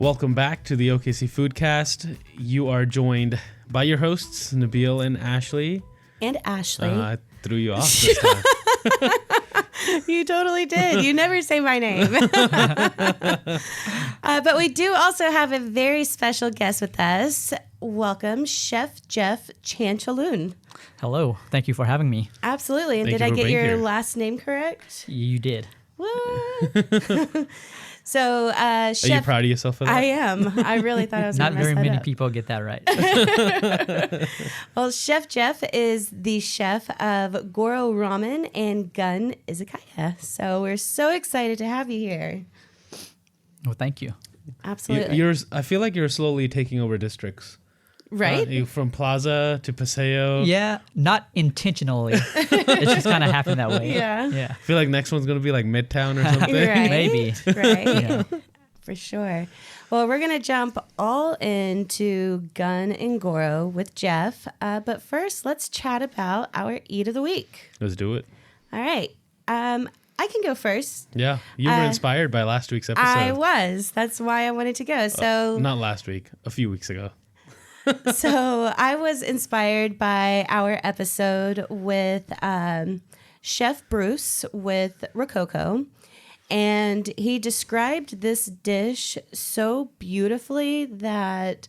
Welcome back to the OKC Foodcast. You are joined by your hosts, Nabil and Ashley. And Ashley. I threw you off this time. You totally did. You never say my name. But we do also have a very special guest with us. Welcome, Chef Jeff Chanchaleune. Hello. Thank you for having me. Absolutely. And Thank did you I for get being your here. last name correct? You did. What? So, Are Chef, you proud of yourself for that? I am. I really thought I was Not going to very mess that many up. people get that right. Well, Chef Jeff is the chef of Goro Ramen and Gun Izakaya. So we're so excited to have you here. Well, thank you. Absolutely. I feel like you're slowly taking over districts. Right? You from Plaza to Paseo. Yeah, not intentionally. It just kind of happened that way. Yeah. Yeah. I feel like next one's going to be like Midtown or something. Right? Maybe. Right? Yeah. For sure. Well, we're going to jump all into Gun and Goro with Jeff. But first, let's chat about our Eat of the Week. Let's do it. All right. I can go first. Yeah. You were inspired by last week's episode. I was. That's why I wanted to go. So, Not last week. A few weeks ago. so I was inspired by our episode with Chef Bruce with Rococo. And he described this dish so beautifully that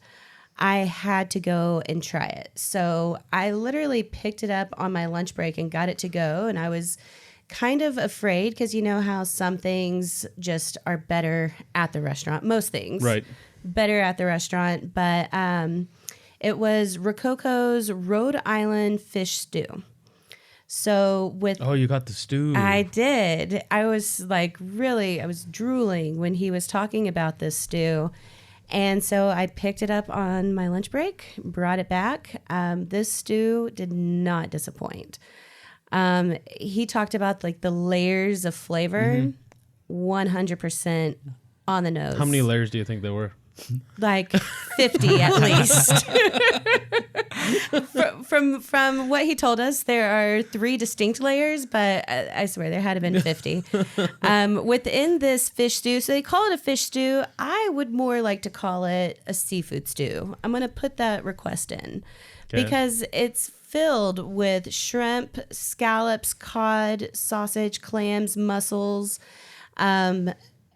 I had to go and try it. So I literally picked it up on my lunch break and got it to go. And I was kind of afraid because you know how some things just are better at the restaurant. Most things. Right. Better at the restaurant. But it was Rococo's Rhode Island fish stew. So with Oh, you got the stew. I did. I was I was drooling when he was talking about this stew. And so I picked it up on my lunch break, brought it back. This stew did not disappoint. He talked about the layers of flavor, 100% on the nose. How many layers do you think there were? Like 50 at least. From what he told us, there are 3 distinct layers, but I swear there had to have been 50. Within this fish stew, so they call it a fish stew. I would more like to call it a seafood stew. I'm going to put that request in because it's filled with shrimp, scallops, cod, sausage, clams, mussels,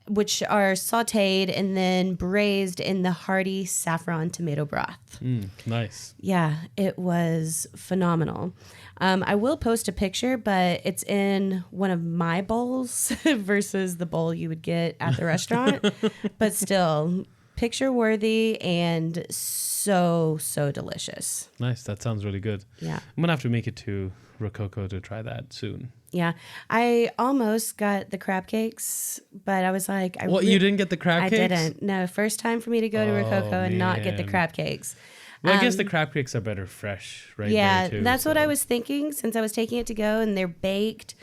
which are sautéed and then braised in the hearty saffron tomato broth. Nice. Yeah, it was phenomenal. I will post a picture, but it's in one of my bowls versus the bowl you would get at the restaurant. But still, picture worthy and so delicious. Nice. That sounds really good. Yeah. I'm going to have to make it to Rococo to try that soon. Yeah, I almost got the crab cakes, but I was like, You didn't get the crab I cakes? didn't. No, first time for me to go to Rococo and not get the man. crab cakes. Well, I guess the crab cakes are better fresh, right? Yeah, there too, that's what so. I was thinking since I was taking it to go and they're baked.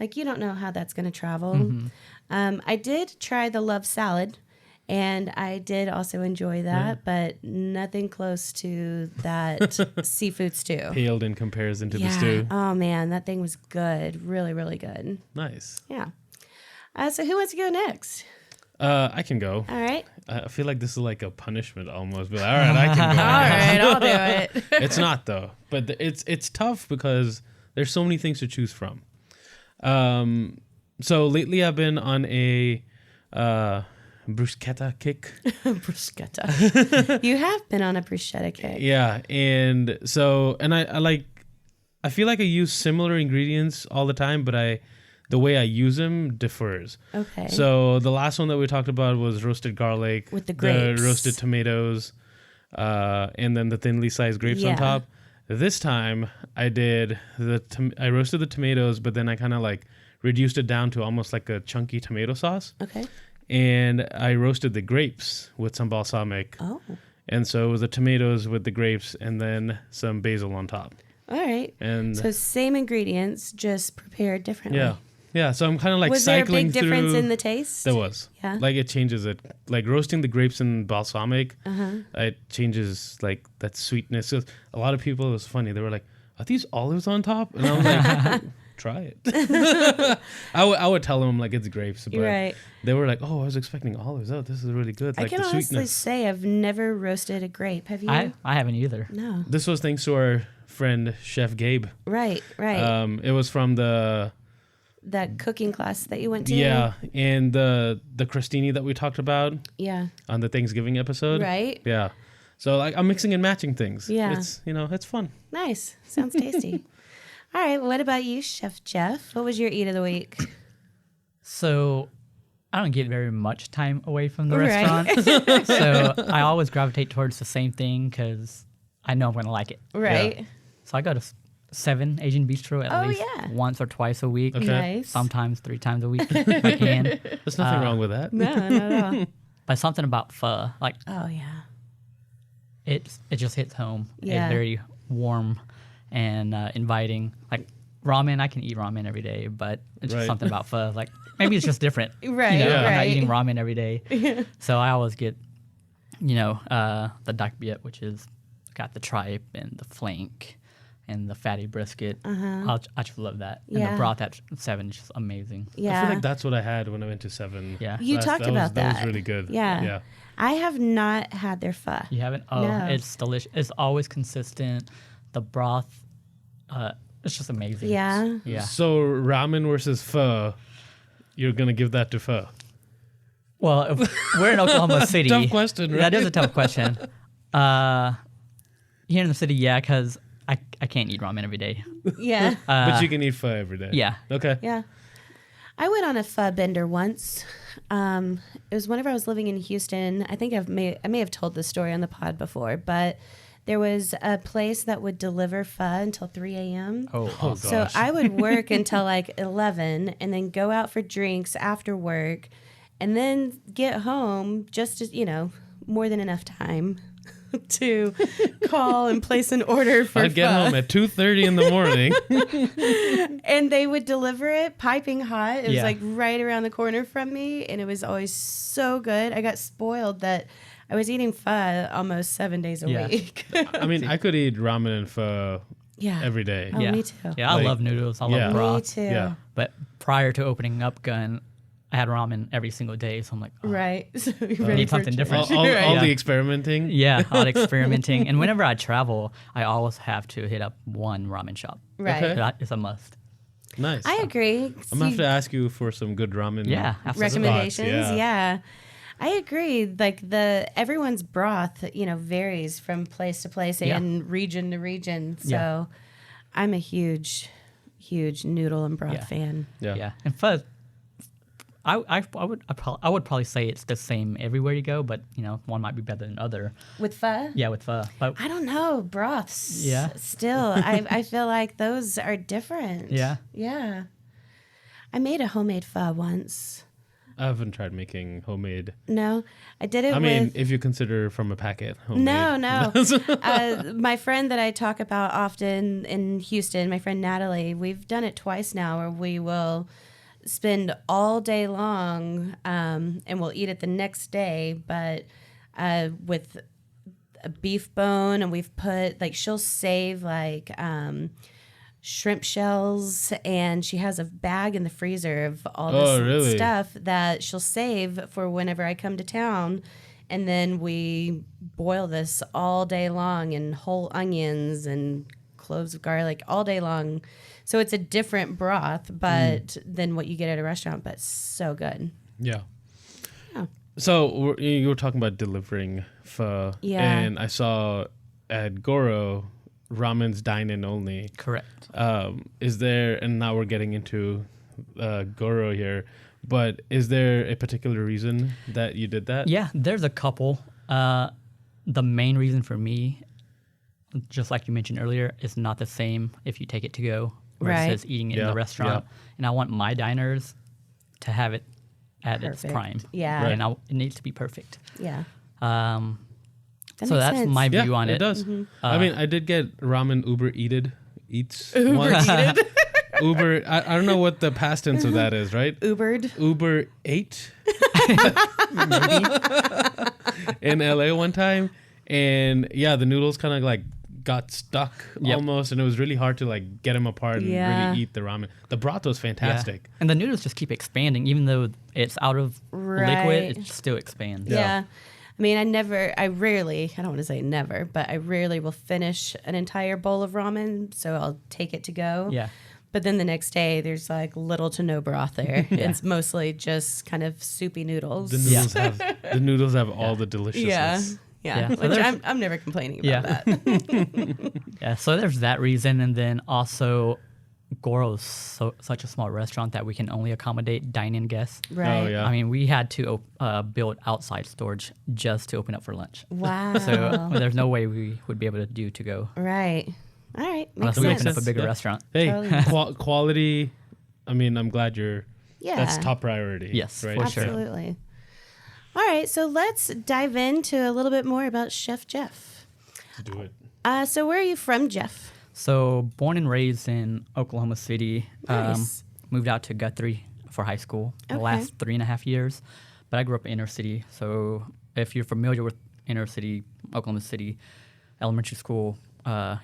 You don't know how that's going to travel. I did try the love salad and I did also enjoy that, but nothing close to that seafood stew. Paled in comparison to the stew. Oh, man, that thing was good. Really, really good. Nice. Yeah. So who wants to go next? I can go. All right. I feel like this is like a punishment almost. But all right, I can go. All right, I'll do it. It's not though, but it's tough because there's so many things to choose from. So lately I've been on a bruschetta kick. Bruschetta. You have been on a bruschetta kick. Yeah, and I feel like I use similar ingredients all the time, but the way I use them differs. Okay. So the last one that we talked about was roasted garlic With the grapes. roasted tomatoes, and then the thinly sliced grapes on Yeah. top. This time I did I roasted the tomatoes, but then I kind of reduced it down to almost like a chunky tomato sauce. Okay. And I roasted the grapes with some balsamic. Oh. And so it was the tomatoes with the grapes and then some basil on top. All right. And So same ingredients, just prepared differently. yeah. Yeah. So I'm kind of Was there a cycling big difference through. in the taste? There was. Yeah. It changes it. Roasting the grapes in balsamic, it changes that sweetness. So a lot of people, it was funny. They were like, are these olives on top? And I was like, try it. I would tell them like it's grapes, but Right. they were like, "Oh, I was expecting olives. Oh, this is really good." Like I can the honestly sweetness. say I've never roasted a grape. Have you? I haven't either. No. This was thanks to our friend Chef Gabe. Right. It was from the That cooking class that you went to. and the crostini that we talked about Yeah. on the Thanksgiving episode. Right. Yeah. So like I'm mixing and matching things. Yeah. It's it's fun. Nice. Sounds tasty. All right. What about you, Chef Jeff? What was your eat of the week? So I don't get very much time away from the Right. restaurant. So I always gravitate towards the same thing because I know I'm going to like it. Right. So I go to 7 Asian Bistro at least once or twice a week. Okay. Nice. Sometimes 3 times a week if I can. There's nothing wrong with that. No, not at all. But something about pho, like Oh yeah. it just hits home. Yeah. It's very warm and inviting. Like ramen, I can eat ramen every day, but it's just Right. something about pho. Like maybe it's just different. Right, You know, I'm not right. eating ramen every day. So I always get, the dak biet, which is got the tripe and the flank and the fatty brisket. I just love that. And Yeah. the broth at 7 is just amazing. Yeah. I feel like that's what I had when I went to 7. Yeah. You talked about that. That was really good. Yeah. Yeah. I have not had their pho. You haven't? Oh, No. it's delicious. It's always consistent. The broth, it's just amazing. Yeah. Yeah. So ramen versus pho, you're gonna give that to pho. Well, if we're in Oklahoma City. Tough question, right? That is a tough question. Here in the city, yeah, because I can't eat ramen every day. Yeah. But you can eat pho every day. Yeah. Okay. Yeah. I went on a pho bender once. It was whenever I was living in Houston. I think I may have told this story on the pod before, but there was a place that would deliver pho until 3 a.m. Oh, Oh, awesome. So gosh. I would work until like 11 and then go out for drinks after work and then get home just as, more than enough time to call and place an order for I'd get pho. home at 2:30 in the morning. And they would deliver it piping hot. It was Yeah. like right around the corner from me, and it was always so good. I got spoiled that I was eating pho almost 7 days a Yeah. week. I mean, I could eat ramen and pho Yeah. every day. Oh, yeah. me too. Yeah, I Like, love noodles. I love yeah. broth. Me too. Yeah. But prior to opening up Gun, I had ramen every single day. So I'm like, oh, Right. So you're I ready need for something a different. change. All Yeah. the experimenting. Yeah, all the experimenting. And whenever I travel, I always have to hit up one ramen shop. Right. Okay. That is a must. Nice. I agree. I'm gonna have to ask you for some good ramen. Yeah, absolutely. Recommendations. Spots, Yeah. I agree. Like everyone's broth, varies from place to place Yeah. and region to region. So Yeah. I'm a huge noodle and broth Yeah. fan. Yeah. Yeah, and pho, I would probably say it's the same everywhere you go, but one might be better than other. With pho? Yeah, with pho. But I don't know. Broths. Yeah. Still, I feel like those are different. Yeah. Yeah. I made a homemade pho once. I haven't tried making homemade. No, I did it I mean, with. if you consider from a packet. Homemade. No. My friend that I talk about often in Houston, my friend Natalie, we've done it twice now where we will spend all day long and we'll eat it the next day, but with a beef bone, and we've put, she'll save shrimp shells, and she has a bag in the freezer of all this really? stuff that she'll save for whenever I come to town. And then we boil this all day long in whole onions and cloves of garlic all day long. So it's a different broth, but than what you get at a restaurant, but so good. Yeah. Oh. So you were talking about delivering pho. Yeah. And I saw at Goro, ramen's dine-in only. correct. Is there, and now we're getting into Goro here, but is there a particular reason that you did that? Yeah, there's a couple. The main reason for me, just like you mentioned earlier, is not the same if you take it to go versus eating it in Yeah, the restaurant. And I want my diners to have it at its Perfect. prime. Yeah. And it needs to be perfect. Yeah. That That so makes that's sense. my Yeah, view on it does. I mean, I did get ramen Eats once. Uber, I don't know what the past tense of that is, right? Ubered. Uber ate in LA one time, and yeah, the noodles kind of got stuck Yep. almost, and it was really hard to like get them apart and Yeah. really eat the ramen. The broth was fantastic. And the noodles just keep expanding, even though it's out of Right. liquid, it still expands. Yeah. I mean, I rarely, I don't want to say never, but I rarely will finish an entire bowl of ramen. So I'll take it to go. Yeah. But then the next day, there's like little to no broth there. It's mostly just kind of soupy noodles. The noodles have all the deliciousness. Yeah. Yeah, so Which there's- I'm never complaining about Yeah. that. Yeah, so there's that reason, and then also Goro's such a small restaurant that we can only accommodate dine-in guests. Right. Oh, yeah. I mean, we had to build outside storage just to open up for lunch. Wow. So there's no way we would be able to do to go Right. All right. unless Makes we sense. open up a bigger Yeah. restaurant. Hey, Totally. quality. I mean, I'm glad that's Yeah. top priority. Yes, right? for sure. Absolutely. All right. So let's dive into a little bit more about Chef Jeff. Let's do it. So where are you from, Jeff? So born and raised in Oklahoma City, Nice. moved out to Guthrie for high school the Okay. last 3.5 years. But I grew up in inner city. So if you're familiar with inner city, Oklahoma City, elementary school,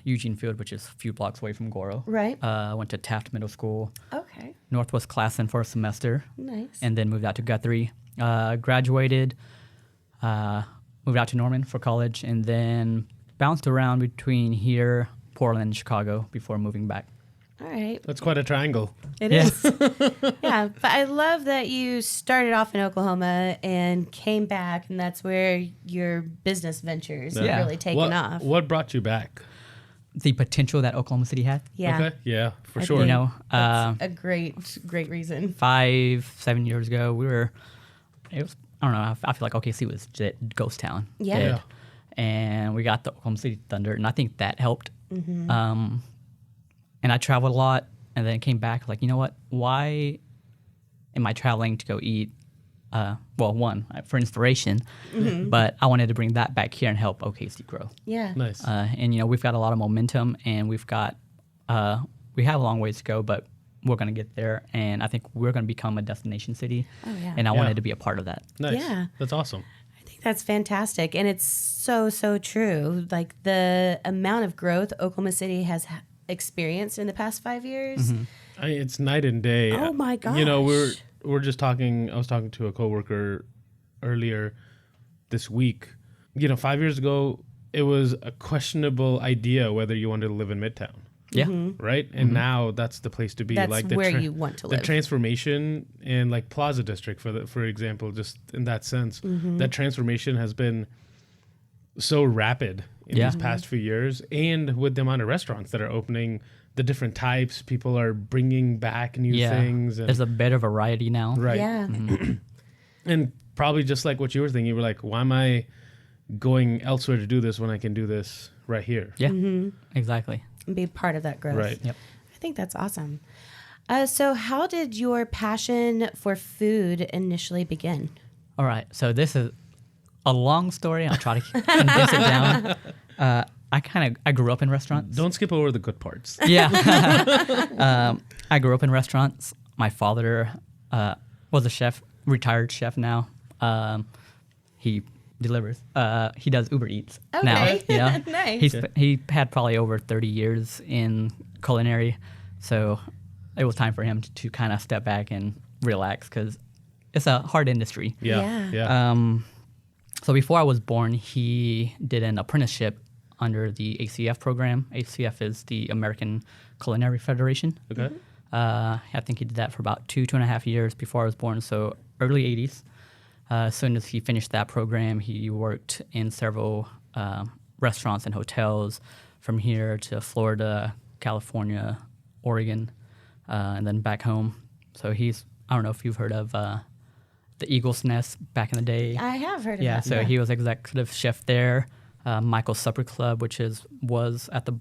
Eugene Field, which is a few blocks away from Goro. Right. Went to Taft Middle School, Okay. Northwest Classen for a semester, Nice. and then moved out to Guthrie. Graduated, moved out to Norman for college, and then bounced around between here, Portland, and Chicago before moving back. All right. That's quite a triangle. It Yeah. is. Yeah. But I love that you started off in Oklahoma and came back, and that's where your business ventures have Yeah. really taken what, off. What brought you back? The potential that Oklahoma City had. Yeah. Okay. Yeah, for I sure. think You know, that's a great reason. 5-7 years ago, it was, I don't know, I feel like OKC was ghost town. Yeah. dead. Yeah. And we got the Oklahoma City Thunder, and I think that helped. Mm-hmm. And I traveled a lot, and then came back like, you know what? Why am I traveling to go eat? One, for inspiration, Mm-hmm. but I wanted to bring that back here and help OKC grow. Yeah. Nice. And you know, we've got a lot of momentum, and we have a long ways to go, but we're going to get there. And I think we're going to become a destination city. Oh, yeah. And I Yeah. wanted to be a part of that. Nice. Yeah. That's awesome. I think that's fantastic. And it's so true. Like the amount of growth Oklahoma City has experienced in the past 5 years. It's night and day. Oh, my You know, gosh. we're just talking. I was talking to a coworker earlier this week. You know, 5 years ago, it was a questionable idea whether you wanted to live in Midtown, Yeah. right? And now that's the place to be. That's like where you want to The live. transformation in like Plaza District, for example, just in that sense, that transformation has been so rapid in Yeah. these past few years, and with the amount of restaurants that are opening, the different types, people are bringing back new Yeah. things. And, There's a better variety now. right. Yeah. And probably just like what you were thinking, you were like, why am I going elsewhere to do this when I can do this right here? Yeah. Exactly. And be part of that growth. Right. Yep. I think that's awesome. So how did your passion for food initially begin? All right. So this is a long story. I'll try to condense it down. I grew up in restaurants. Don't skip over the good parts. Yeah. I grew up in restaurants. My father was a chef, retired chef now. He delivers. He does Uber Eats now. Okay. Yeah. Nice. He had probably over 30 years in culinary, so it was time for him to kind of step back and relax because it's a hard industry. Yeah. Yeah. Yeah. So before I was born, he did an apprenticeship under the ACF program. ACF is the American Culinary Federation. Okay. I think he did that for about 2.5 years before I was born, so early 80s. As soon as he finished that program, he worked in several restaurants and hotels from here to Florida, California, Oregon, and then back home. So I don't know if you've heard of the Eagle's Nest back in the day. I have heard of Yeah, that. so he was executive chef there. Michael's Supper Club, which was at the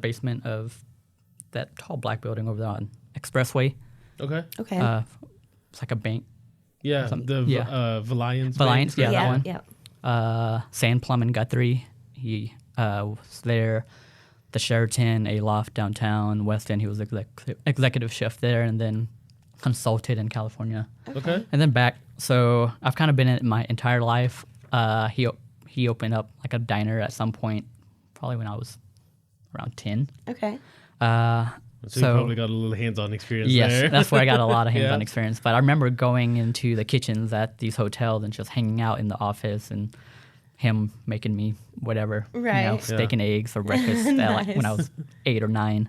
basement of that tall black building over there on Expressway. Okay. Okay. It's like a bank. Yeah. The yeah. Valiance. Valiance, yeah, that one. Yeah. Sand Plum in Guthrie. He was there. The Sheraton, Aloft downtown, West End. He was executive chef there, and then consulted in California, Okay. and then back. So I've kind of been in it my entire life. He opened up like a diner at some point, probably when I was around 10. Okay. So you probably got a little hands-on experience yes, there. that's where I got a lot of hands-on Yeah. experience. But I remember going into the kitchens at these hotels and just hanging out in the office and him making me whatever, Right. steak and eggs for breakfast like when I was 8 or 9.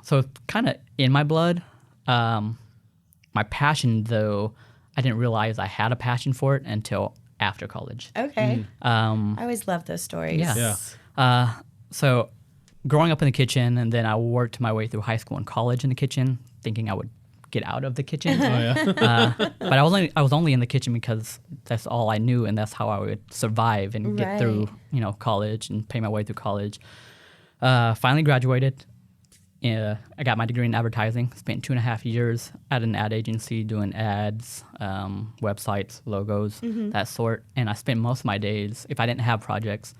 So it's kind of in my blood. My passion, though, I didn't realize I had a passion for it until after college. Okay. Um, I always love those stories. Yeah. Yeah. So growing up in the kitchen, and then I worked my way through high school and college in the kitchen, thinking I would get out of the kitchen. Oh yeah. But I was only in the kitchen because that's all I knew, and that's how I would survive and get through college and pay my way through college. Finally graduated. I got my degree in advertising. Spent 2.5 years at an ad agency doing ads, websites, logos, that sort. And I spent most of my days, if I didn't have projects,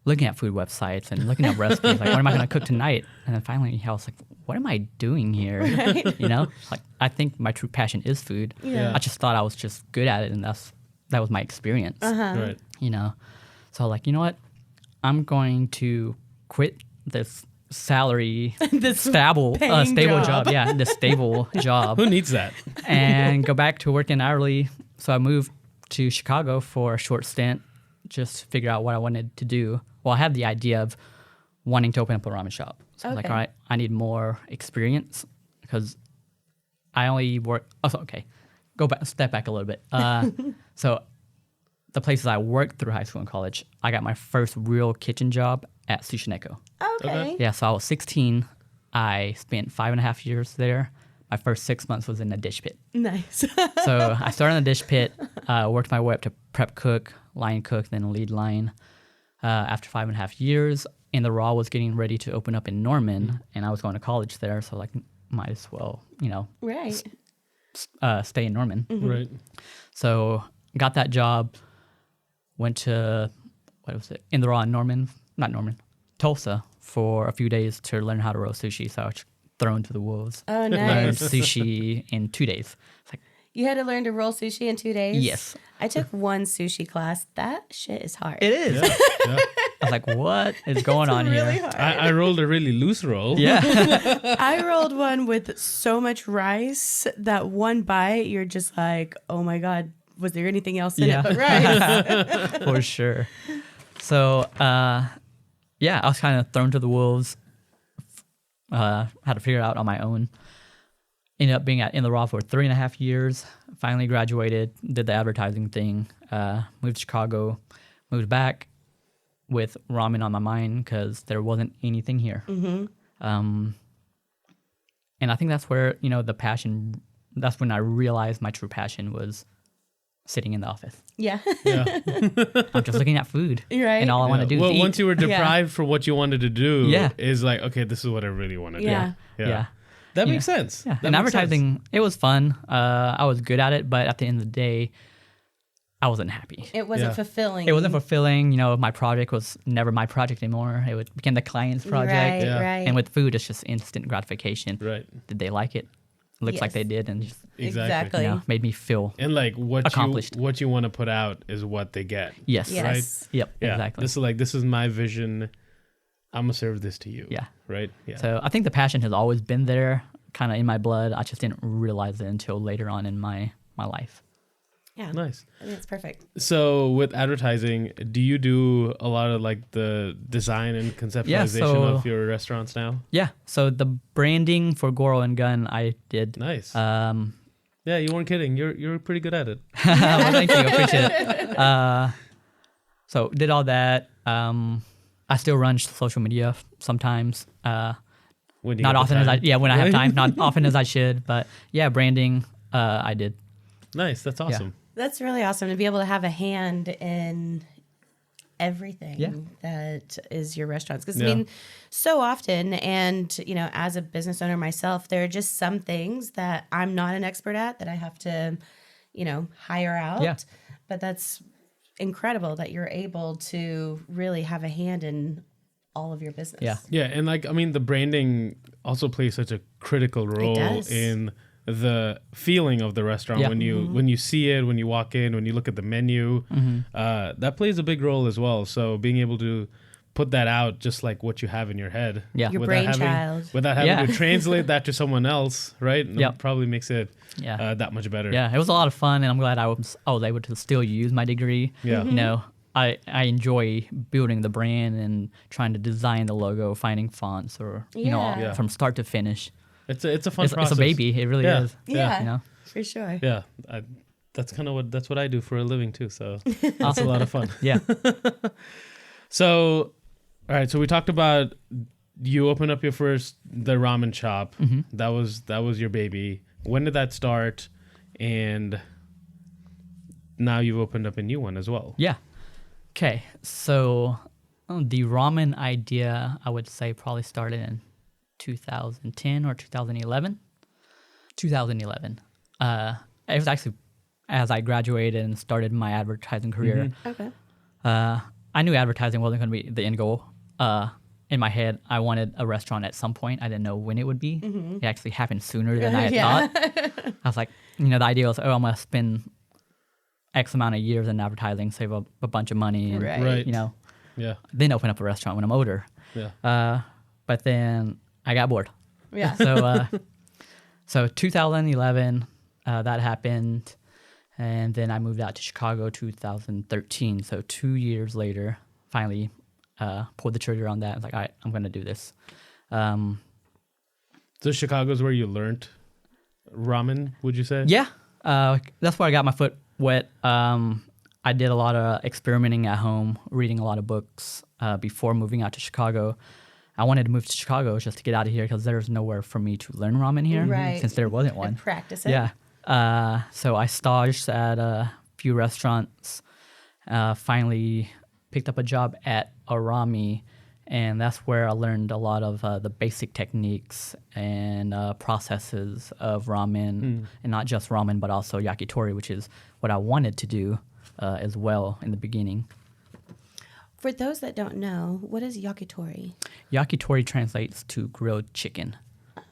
looking at food websites and looking at recipes, like what am I going to cook tonight? And then finally I was like, what am I doing here? Right. Like I think my true passion is food. Yeah. I just thought I was just good at it, and that was my experience. Right. So like, you know what? I'm going to quit this salary, stable paying job. Yeah, this stable job, Who needs that? and go back to working hourly. So I moved to Chicago for a short stint, just to figure out what I wanted to do. Well, I had the idea of wanting to open up a ramen shop. So I was like, Okay. all right, I need more experience because I only work. Oh, so, okay, step back a little bit. So the places I worked through high school and college, I got my first real kitchen job at Sushineko. Okay. Yeah, so I was 16. I spent 5.5 years there. My first 6 months was in the dish pit. Nice. So I started in the dish pit, worked my way up to prep cook, line cook, then lead line. After 5.5 years, and the Raw was getting ready to open up in Norman, and I was going to college there, so like might as well, Right. stay in Norman. Right. So got that job, went to, what was it, in the Raw in Tulsa for a few days to learn how to roast sushi. So I was thrown to the wolves. Oh, Learned nice. sushi in 2 days. It's like, You had to learn to roll sushi in 2 days? yes. I took one sushi class. That shit is hard. It is. Yeah. Yeah. I was like, what is going on really here? hard. I rolled a really loose roll. Yeah. I rolled one with so much rice that one bite, you're just like, oh my God, was there anything else in it but rice? For sure. So, yeah, I was kind of thrown to the wolves. Had to figure it out on my own. Ended up being in the Raw for 3.5 years. Finally graduated, did the advertising thing, moved to Chicago, moved back with ramen on my mind because there wasn't anything here. And I think that's where, the passion, that's when I realized my true passion was sitting in the office. Yeah. Yeah. I'm just looking at food. Right. And all I want to do Well, is eat. once you were deprived for what you wanted to do, Yeah. is like, okay, this is what I really want to Yeah. do. Yeah. That makes sense. Yeah, That and makes sense. advertising, it was fun. I was good at it, but at the end of the day, I wasn't happy. It wasn't Yeah. fulfilling. It wasn't fulfilling. My project was never my project anymore. It became the client's project. Right, Yeah. right. And with food, it's just instant gratification. Right. Did they like it? Looks like Yes. they did, and just Exactly. made me feel And like Accomplished. what you want to put out is what they get. yes, Yes. yep, Yeah. exactly. This is my vision. I'm gonna serve this to you. Yeah. Right. Yeah. So I think the passion has always been there, kind of in my blood. I just didn't realize it until later on in my life. Yeah. Nice. I think it's perfect. So with advertising, do you do a lot of like the design and conceptualization of your restaurants now? Yeah. So the branding for Goro and Gun, I did. Nice. Um, Yeah, you weren't kidding. You're pretty good at it. well, thank you. Appreciate it. So did all that. I still run social media sometimes. When you Not get the often as time. when I have Right? time. Not often as I should. But yeah, branding. I did. Nice. That's awesome. That's really awesome to be able to have a hand in everything Yeah. that is your restaurants. Because Yeah. I mean, so often, and as a business owner myself, there are just some things that I'm not an expert at that I have to, hire out. Yeah. But that's incredible that you're able to really have a hand in all of your business. Yeah. Yeah, and the branding also plays such a critical role does. in the feeling of the restaurant Yeah. when you see it, when you walk in, when you look at the menu. That plays a big role as well. So being able to put that out just like what you have in your head. Yeah. Your without brainchild. without having Yeah. to translate that to someone else, right? And Yep. it probably makes it Yeah. that much better. Yeah, it was a lot of fun, and I'm glad I was able to still use my degree. Yeah. You know, I enjoy building the brand and trying to design the logo, finding fonts, or you know, Yeah. Yeah. from start to finish. It's a fun It's process. a baby. It really Yeah. is. Yeah. You know. For sure. Yeah. That's kind of what I do for a living too. So it's a lot of fun. Yeah. So, all right. So we talked about you opened up the ramen shop. Mm-hmm. That was your baby. When did that start? And now you've opened up a new one as well. Yeah. Okay. So the ramen idea, I would say, probably started in 2010 or 2011. 2011. It was actually as I graduated and started my advertising career. Okay. I knew advertising wasn't going to be the end goal. In my head, I wanted a restaurant at some point. I didn't know when it would be. It actually happened sooner than I had thought. I was like, you know, the idea was, I'm going to spend X amount of years in advertising, save a bunch of money, and, Right. you know, Yeah. then open up a restaurant when I'm older. Yeah. But then I got bored. Yeah. So 2011, that happened. And then I moved out to Chicago 2013. So 2 years later, finally pulled the trigger on that. I was like, all right, I'm going to do this. So Chicago's where you learned ramen, would you say? Yeah, that's where I got my foot wet. I did a lot of experimenting at home, reading a lot of books before moving out to Chicago. I wanted to move to Chicago just to get out of here because there's nowhere for me to learn ramen here Right. since there wasn't one. And practice it. Yeah. So I staged at a few restaurants, finally picked up a job at Arami, and that's where I learned a lot of the basic techniques and processes of ramen, and not just ramen, but also yakitori, which is what I wanted to do as well in the beginning. For those that don't know, what is yakitori? Yakitori translates to grilled chicken.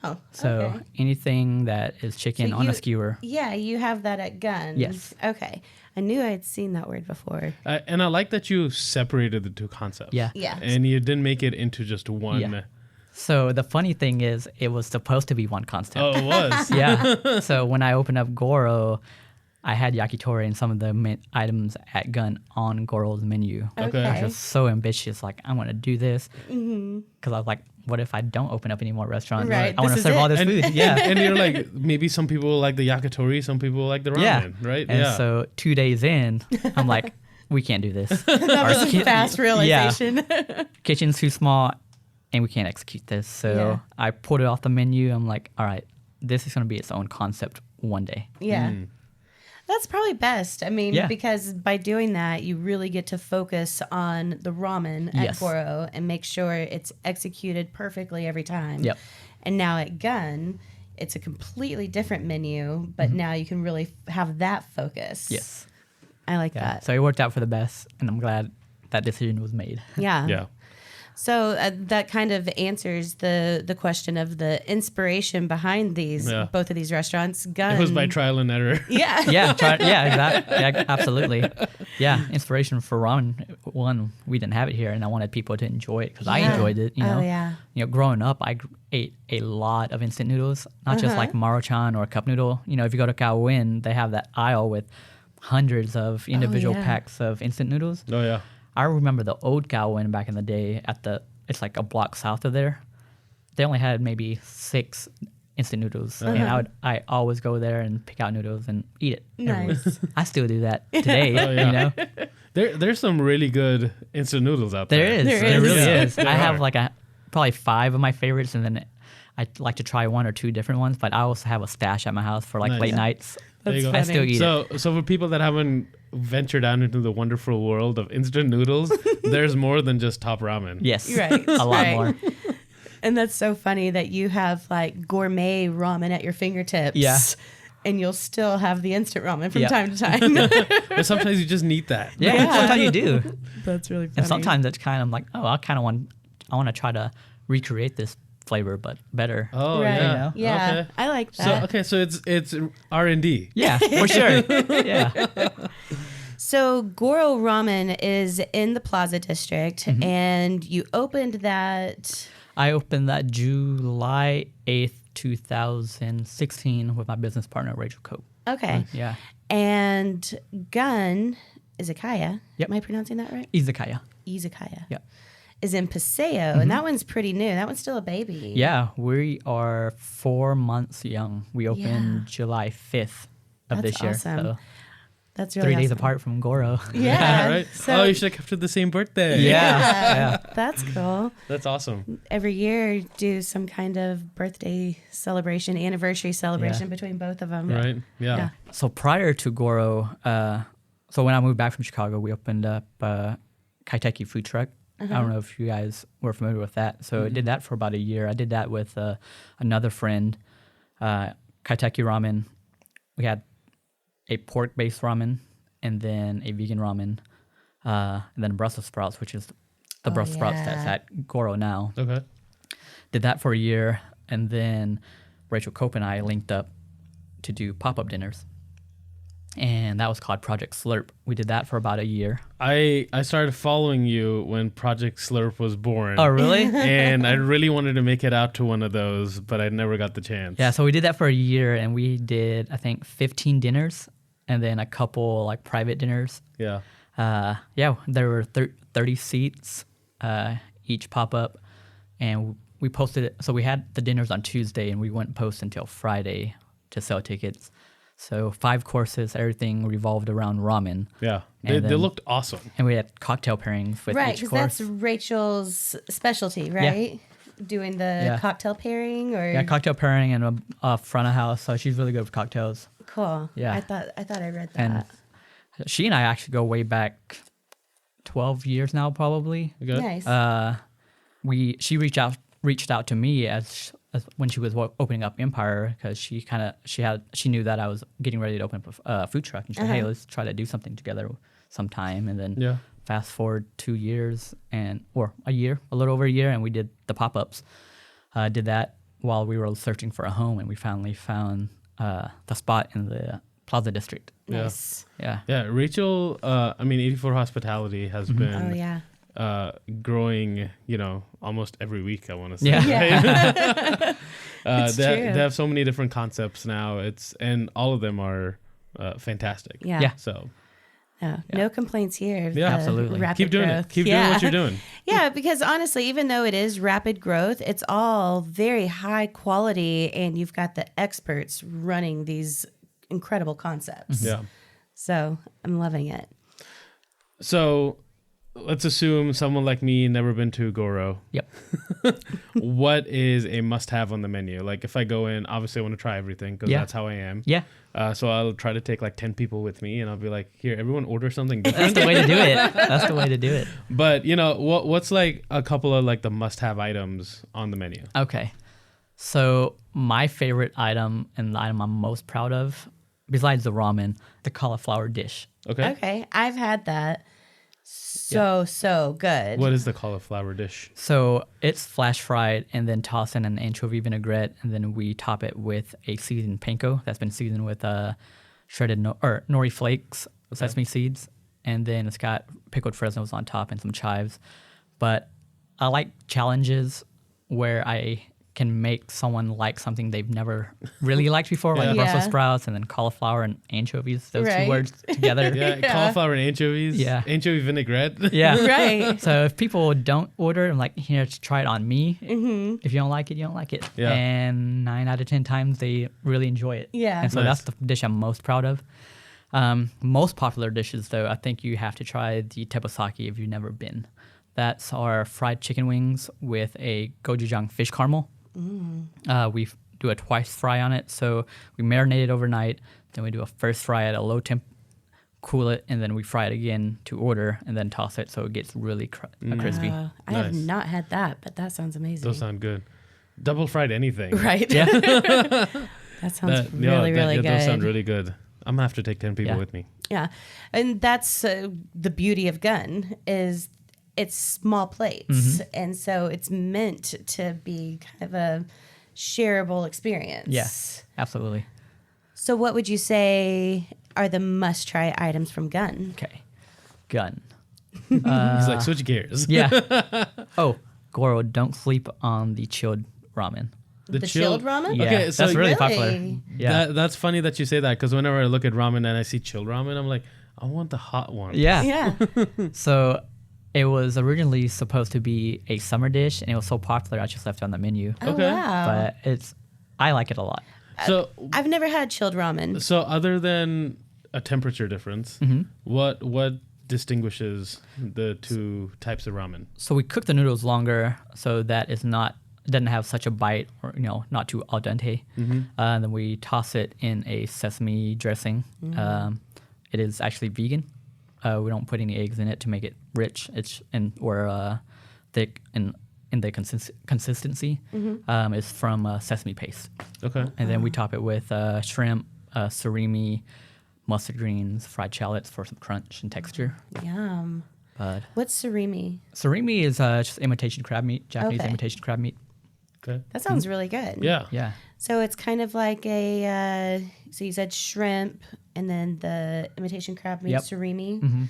Oh, So okay. anything that is chicken So on you- a skewer. Yeah, you have that at Guns. Yes. Okay. I knew I had seen that word before. And I like that you separated the two concepts. Yeah. Yeah. And you didn't make it into just one. Yeah. So the funny thing is, it was supposed to be one concept. Oh, it was. Yeah. So when I opened up Goro, I had yakitori and some of the items at Gun on Goro's menu. Okay. I was so ambitious, like I want to do this because I was like, what if I don't open up any more restaurants? Right, I want to this is serve all it. this food. Yeah. And you're like, maybe some people like the yakitori, some people like the ramen, Yeah. right? And yeah. so 2 days in, I'm like, we can't do this. That was a fast realization. Kitchen's too small and we can't execute this. So Yeah. I pulled it off the menu. I'm like, all right, this is going to be its own concept one day. Yeah. That's probably best. I mean, Yeah. because by doing that, you really get to focus on the ramen at Yes. Goro and make sure it's executed perfectly every time. Yep. And now at Gun, it's a completely different menu, but now you can really have that focus. Yes. I like Yeah. that. So it worked out for the best, and I'm glad that decision was made. Yeah. Yeah. So that kind of answers the question of the inspiration behind these Yeah. both of these restaurants. Gun. It was by trial and error. Yeah. Yeah, exactly. Yeah, absolutely. Yeah, inspiration for ramen. One, we didn't have it here, and I wanted people to enjoy it because I Yeah. enjoyed it. You know, Oh, yeah. You know, growing up, I ate a lot of instant noodles, not just like Maruchan or cup noodle. You know, if you go to Kowloon, they have that aisle with hundreds of individual yeah. packs of instant noodles. Oh, yeah. I remember the old Kowloon back in the day it's like a block south of there. They only had maybe 6 instant noodles, and I always go there and pick out noodles and eat it. Nice. I still do that today. Oh, yeah. You know, There's some really good instant noodles out there. there is. There There is. really Yeah. is. There I have are. like probably 5 of my favorites, and then I like to try 1 or 2 different ones. But I also have a stash at my house for like Nice. late nights. There you go. I still eat it. So for people that haven't ventured out into the wonderful world of instant noodles, there's more than just top ramen. Yes, Right, a lot right. more. And that's so funny that you have like gourmet ramen at your fingertips. Yeah. And you'll still have the instant ramen from Yeah. time to time. But sometimes you just need that. Yeah, Yeah. sometimes you do. That's really funny. And sometimes it's kind of like, oh, I want to try to recreate this flavor, but better. Oh, Right. yeah. Yeah. Okay. I like So that. okay, so it's R&D. Yeah, for sure. Yeah. So Goro Ramen is in the Plaza District, and you opened that. I opened that July 8th, 2016 with my business partner, Rachel Cope. Okay. Yeah. And Gun, Izakaya. Yep. Am I pronouncing that right? Izakaya. Izakaya. Yeah. Is in Paseo, and that one's pretty new. That one's still a baby. Yeah, we are 4 months young. We opened Yeah. July 5th of That's this year. awesome. So That's really 3 days awesome. apart from Goro. Yeah. Right? So, You should have kept it the same birthday. Yeah. That's cool. That's awesome. Every year, do some kind of birthday celebration, anniversary celebration between both of them. Right? Yeah. So prior to Goro, so when I moved back from Chicago, we opened up Kaiteki Food Truck. I don't know if you guys were familiar with that. So I did that for about a year. I did that with another friend, Kaiteki Ramen. We had a pork-based ramen, and then a vegan ramen, and then Brussels sprouts, which is the Brussels sprouts that's at Goro now. Okay. Did that for a year, and then Rachel Cope and I linked up to do pop-up dinners. And that was called Project Slurp. We did that for about a year. I started following you when Project Slurp was born. Oh, really? And I really wanted to make it out to one of those, but I never got the chance. Yeah, so we did that for a year, and we did, I think, 15 dinners, and then a couple, like, private dinners. Yeah. Yeah, there were 30 seats, each pop-up, and we posted it. So we had the dinners on Tuesday, and we wouldn't post until Friday to sell tickets. So 5 courses, everything revolved around ramen. Yeah. They And then- looked awesome. And we had cocktail pairings with Right, each because course. that's Rachel's specialty, right? Doing the cocktail pairing, or Yeah, cocktail pairing and a front of house. So she's really good with cocktails. cool. Yeah. I thought I read that. And she and I actually go way back 12 years now, probably. Good. Nice. She reached out to me as when she was opening up Empire, because she knew that I was getting ready to open up a food truck, and she said, "Hey, let's try to do something together sometime." And then fast forward 2 years or a year, a little over a year, and we did the pop-ups. Did that while we were searching for a home, and we finally found the spot in the Plaza District. Nice. Yeah. Yeah. Rachel, 84 Hospitality has been Oh yeah. growing, almost every week, I want to say. Yeah. It's they true. have so many different concepts now. And all of them are fantastic. Yeah. Yeah. So No complaints here. Yeah, The absolutely. Rapid keep doing growth. it. Keep doing what you're doing. Yeah, because honestly, even though it is rapid growth, it's all very high quality, and you've got the experts running these incredible concepts. Yeah. So I'm loving it. So let's assume someone like me never been to Goro. Yep. What is a must-have on the menu? Like if I go in, obviously I want to try everything because that's how I am. Yeah. So I'll try to take like 10 people with me, and I'll be like, here, everyone order something That's different. the way to do it. That's the way to do it. But what's like a couple of like the must-have items on the menu? Okay. So my favorite item, and the item I'm most proud of, besides the ramen, the cauliflower dish. Okay. Okay, I've had that. So good. What is the cauliflower dish? So it's flash fried and then tossed in an anchovy vinaigrette, and then we top it with a seasoned panko that's been seasoned with shredded nori flakes, sesame seeds, and then it's got pickled Fresnos on top and some chives. But I like challenges where I can make someone like something they've never really liked before, like Yeah. Brussels sprouts and then cauliflower and anchovies, those Right. two words together. Yeah, cauliflower and anchovies. Yeah. Anchovy vinaigrette. Yeah. Right. So if people don't order, I'm like, here, try it on me. Mm-hmm. If you don't like it, you don't like it. Yeah. And 9 out of 10 times they really enjoy it. Yeah. And so Nice. that's the dish I'm most proud of. Most popular dishes, though, I think you have to try the teppanyaki if you've never been. That's our fried chicken wings with a gochujang fish caramel. We do a twice fry on it. So we marinate it overnight. Then we do a first fry at a low temp, cool it, and then we fry it again to order, and then toss it so it gets really crispy. I have Nice. not had that, but that sounds amazing. Those sound good. Double fried anything. right. Yeah. That sounds really good. Those sound really good. I'm gonna have to take 10 people Yeah. with me. Yeah, and that's the beauty of Gun is it's small plates, and so it's meant to be kind of a shareable experience. Yes, absolutely. So what would you say are the must-try items from Gun? Okay. Gun. He's like, switch gears. Yeah. Oh, Goro, don't sleep on the chilled ramen. The chilled ramen? Yeah, Okay, so that's really Really? popular. Yeah. That's funny that you say that, because whenever I look at ramen and I see chilled ramen, I'm like, I want the hot one. Yeah. Yeah. So it was originally supposed to be a summer dish, and it was so popular I just left it on the menu. Oh, Okay. wow. But I like it a lot. So I've never had chilled ramen. so other than a temperature difference, what distinguishes the two types of ramen? So we cook the noodles longer so that it doesn't have such a bite, or not too al dente. And then we toss it in a sesame dressing. It is actually vegan. We don't put any eggs in it to make it rich. It's thick in the consistency. It's from sesame paste. Okay. And then we top it with shrimp, surimi, mustard greens, fried shallots for some crunch and texture. Yum. But What's surimi? surimi is just imitation crab meat, Japanese Okay. imitation crab meat. Okay. That sounds really good. Yeah. Yeah. So it's kind of like so you said shrimp and then the imitation crab meat, Yep. surimi,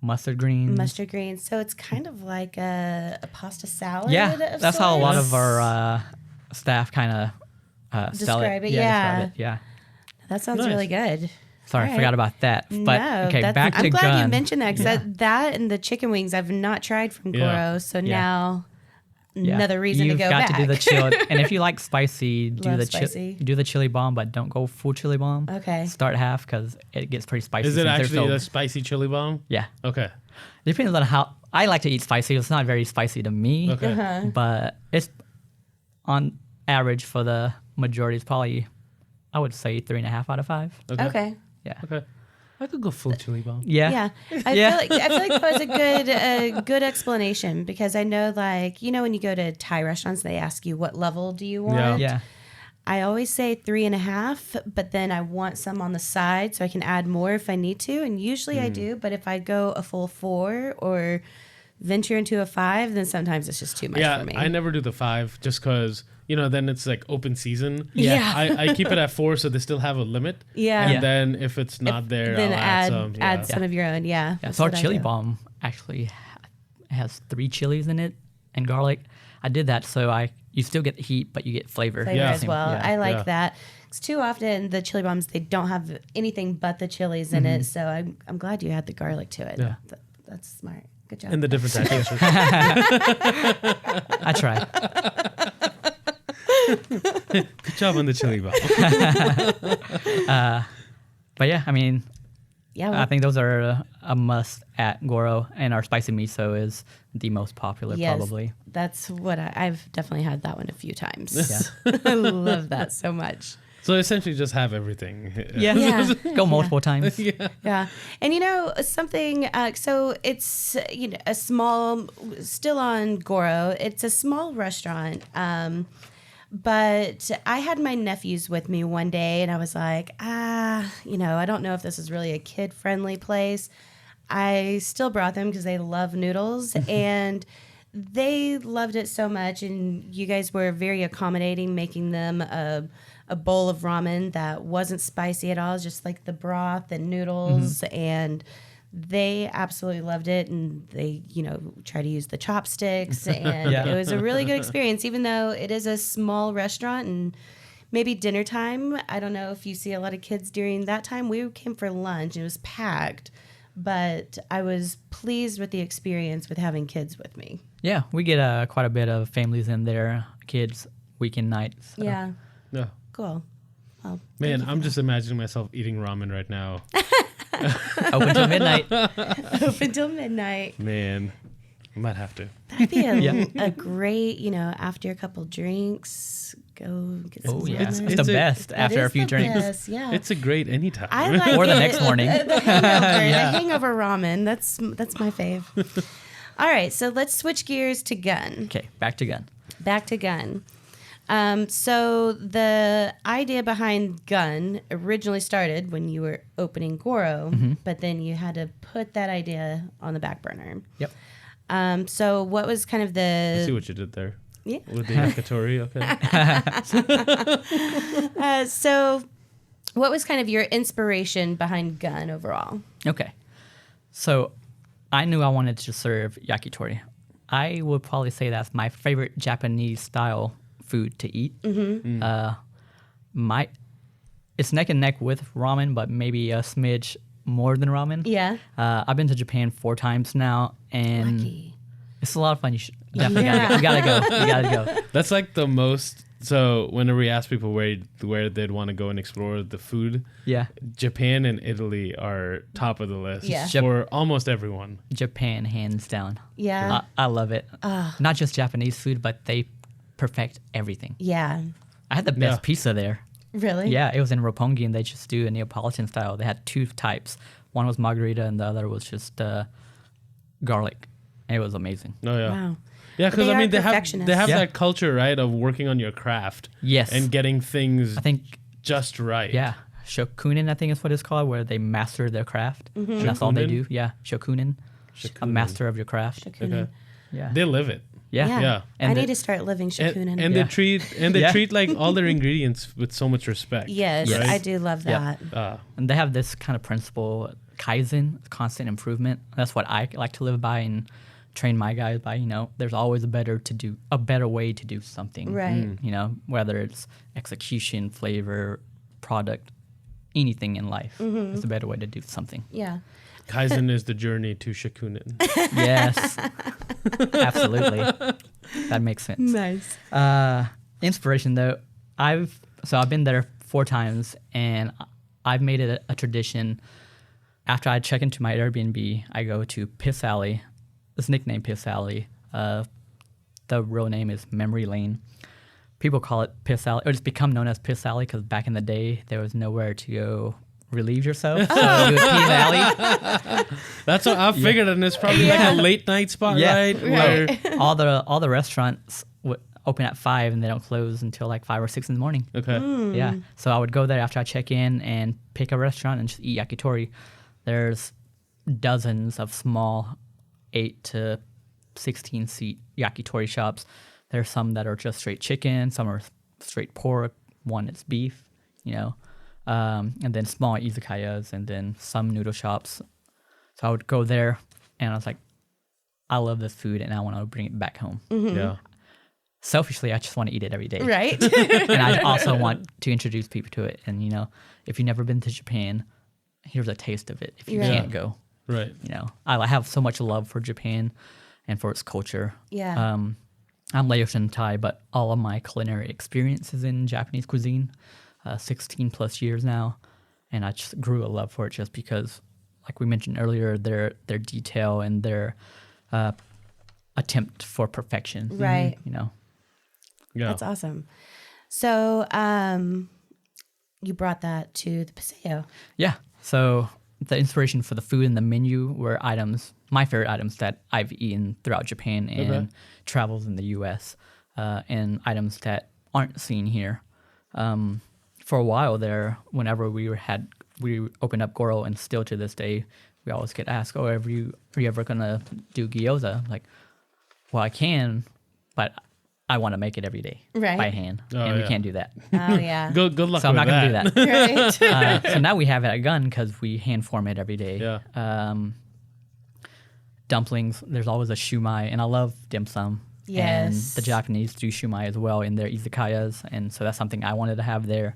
Mustard greens. mustard greens. So it's kind of like a pasta salad. Yeah, of that's how a lot sorts. of our staff kind of sell Describe it, Yeah, yeah. describe it. Yeah. That sounds Nice. really good. Sorry, All I right. forgot about that. But No, okay, that's- back to I'm glad gun. you mentioned that because that and the chicken wings I've not tried from Goro. Yeah. So Yeah. now Yeah. another reason You've to go got back. to do the chilled. And if you like spicy, Love spicy. do the chili bomb, but don't go full chili bomb. Okay. Start half because it gets pretty spicy. Is it since there's actually no- a spicy chili bomb? Yeah. Okay. Depends on how I like to eat spicy. It's not very spicy to me, Okay. but it's on average for the majority. It's probably, I would say, 3.5 out of 5. Okay. Yeah. Okay. I could go full chili bomb. Yeah. Yeah, I feel like that was a good explanation because I know, like, when you go to Thai restaurants, they ask you what level do you want. Yeah. I always say 3.5, but then I want some on the side so I can add more if I need to, and usually I do. But if I go a full 4 or venture into a 5, then sometimes it's just too much Yeah, for me. I never do the 5 just because, then it's like open season. Yeah. I keep it at 4 so they still have a limit. Yeah. And Yeah. then if it's not there, then I'll add some. add Yeah. some of your own. Yeah. Yeah, that's so our what I chili do. bomb actually has 3 chilies in it and garlic. I did that so you still get the heat, but you get flavor. Flavor Yeah. as well. Yeah. I like Yeah. that. 'Cause too often the chili bombs they don't have anything but the chilies in it. So I'm glad you had the garlic to it. Yeah. That's smart. Good job. And the different textures. I try. Good job on the chili bomb. But yeah, I mean, yeah. I think those are a must at Goro, and our spicy miso is the most popular yes, probably. That's what I've definitely had that one a few times. Yeah. I love that so much. So essentially just have everything. Yeah. Yeah. Go multiple times. Yeah. And something, so it's, a small, still on Goro, it's a small restaurant. But I had my nephews with me one day and I was like, I don't know if this is really a kid friendly place. I still brought them because they love noodles and they loved it so much. And you guys were very accommodating, making them a bowl of ramen that wasn't spicy at all, it's just like the broth and noodles. And they absolutely loved it. And they, try to use the chopsticks. And Yeah. it was a really good experience, even though it is a small restaurant and maybe dinner time. I don't know if you see a lot of kids during that time. We came for lunch and it was packed. But I was pleased with the experience with having kids with me. Yeah, we get quite a bit of families in there, kids, weekend nights. So. Yeah, No. cool. Well, Man, I'm just imagining myself eating ramen right now. Open till midnight. open till midnight. Man, I might have to. That'd be Yeah. a great, after a couple drinks, go get some Oh, yeah. It's- It's, it's the a- best That after a is few the drinks. best, yeah. It's a great anytime. I like Or the it. next morning. The hangover ramen. That's my fave. All right, so let's switch gears to Gun. Okay, back to gun. Back to Gun. So the idea behind Gun originally started when you were opening Goro, but then you had to put that idea on the back burner. Yep. So what was kind of I see the what you did there. yeah? With the yakitori, okay. So What was kind of your inspiration behind Gun overall? Okay. So I knew I wanted to serve yakitori. I would probably say that's my favorite Japanese style food to eat. It's neck and neck with ramen, but maybe a smidge more than ramen. Yeah. I've been to Japan 4 times now, and Lucky. it's a lot of fun. You should definitely gotta go. You gotta go. That's like the most. So whenever we ask people where they'd want to go and explore the food, Yeah. Japan and Italy are top of the list Yeah. for almost everyone. Japan, hands down. Yeah. I love it. Not just Japanese food, but they perfect everything. Yeah. I had the best Yeah. pizza there. Really? Yeah, it was in Roppongi, and they just do a Neapolitan style. They had 2 types. One was margarita, and the other was just garlic. It was amazing. Oh yeah. Wow. Yeah, But because they I are mean they have perfectionists. Yeah. that culture, right, of working on your craft. Yes. And getting things I think, just right. yeah, shokunin, I think is what it's called, where they master their craft. And that's all they Shokunin? do. Yeah, shokunin. A Shokunin. master of your craft. Shokunin. Okay. Yeah. They live it. Yeah. Yeah. And I the- need to start living Shokunin. And Yeah. they Yeah. treat like all their ingredients with so much respect. Yes, Yes. I do love Yeah. that. And they have this kind of principle, kaizen, constant improvement. That's what I like to live by and train my guys by. There's always a better way to do something. Right. Whether it's execution, flavor, product, anything in life. It's a better way to do something. Yeah. Kaizen is the journey to Shakunin. Yes. Absolutely. That makes sense. Nice. Inspiration though, I've been there 4 times, and I've made it a tradition. After I check into my Airbnb, I go to Piss Alley. It's nicknamed Piss Alley. The real name is Memory Lane. People call it Piss Alley, or it's become known as Piss Alley because back in the day there was nowhere to go relieve yourself, so you would pee in the alley. That's what I figured, and it's probably like a late night spot, Yeah. right? Where all the restaurants would open at 5 and they don't close until like 5 or 6 in the morning. okay. Yeah. So I would go there after I check in and pick a restaurant and just eat yakitori. There's dozens of small 8 to 16 seat yakitori shops. There's some that are just straight chicken, some are straight pork, one is beef, and then small izakayas, and then some noodle shops. So I would go there and I was like, I love this food and I want to bring it back home. Yeah. Selfishly, I just want to eat it every day. Right. And I also want to introduce people to it. And, if you've never been to Japan, here's a taste of it. If you Yeah. can't go, Right. I have so much love for Japan and for its culture. Yeah. I'm Laotian Thai, but all of my culinary experience is in Japanese cuisine, 16 plus years now. And I just grew a love for it just because, like we mentioned earlier, their detail and their attempt for perfection. Right. Yeah. That's awesome. So, you brought that to the Paseo. Yeah. So the inspiration for the food and the menu were my favorite items that I've eaten throughout Japan and travels in the U.S. And items that aren't seen here. For a while there, whenever we opened up Goro, and still to this day, we always get asked, "Oh, are you ever gonna do gyoza?" Like, well, I can, but I want to make it every day Right. by hand, Oh, and we yeah. can't do that. Oh, yeah. Good luck So I'm with not gonna do that. Right. So now we have it at Gun because we hand form it every day. Yeah. Dumplings, there's always a shumai, and I love dim sum. And Yes. the Japanese do shumai as well in their izakayas, and so that's something I wanted to have there.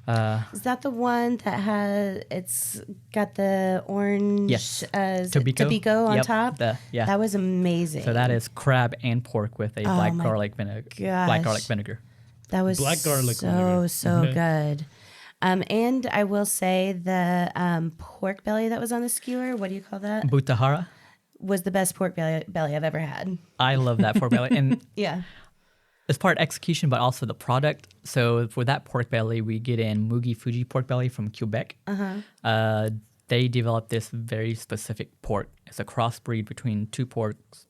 Is that the one that it's got the orange Yes. is it Tobiko. Tobiko on Yep, top? yeah. That was amazing. So that is crab and pork with a black my garlic vinegar. gosh. Black garlic vinegar. That was Black garlic so vinegar. so Okay. good. And I will say the pork belly that was on the skewer, what do you call that? Butahara. Was the best pork belly I've ever had. I love that pork belly, and Yeah. it's part execution, but also the product. So for that pork belly, we get in Mugi Fuji pork belly from Quebec. They developed this very specific pork. It's a crossbreed between 2 porks,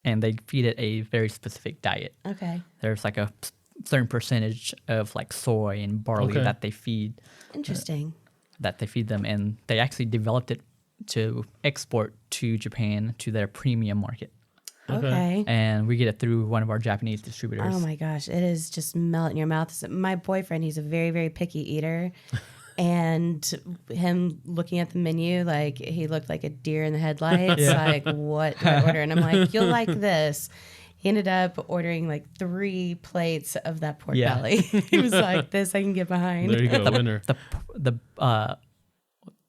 and they feed it a very specific diet. Okay. There's like a certain percentage of like soy and barley Okay. that they feed Interesting. them, and they actually developed it to export to Japan to their premium market. Okay. and we get it through one of our Japanese distributors. Oh my gosh, it is just melt in your mouth. So my boyfriend, he's a very, very picky eater. And him looking at the menu, like he looked like a deer in the headlights. Like, what do I order? And I'm like, you'll like this. He ended up ordering like 3 plates of that pork belly. He was like, this I can get behind. There you go, winner.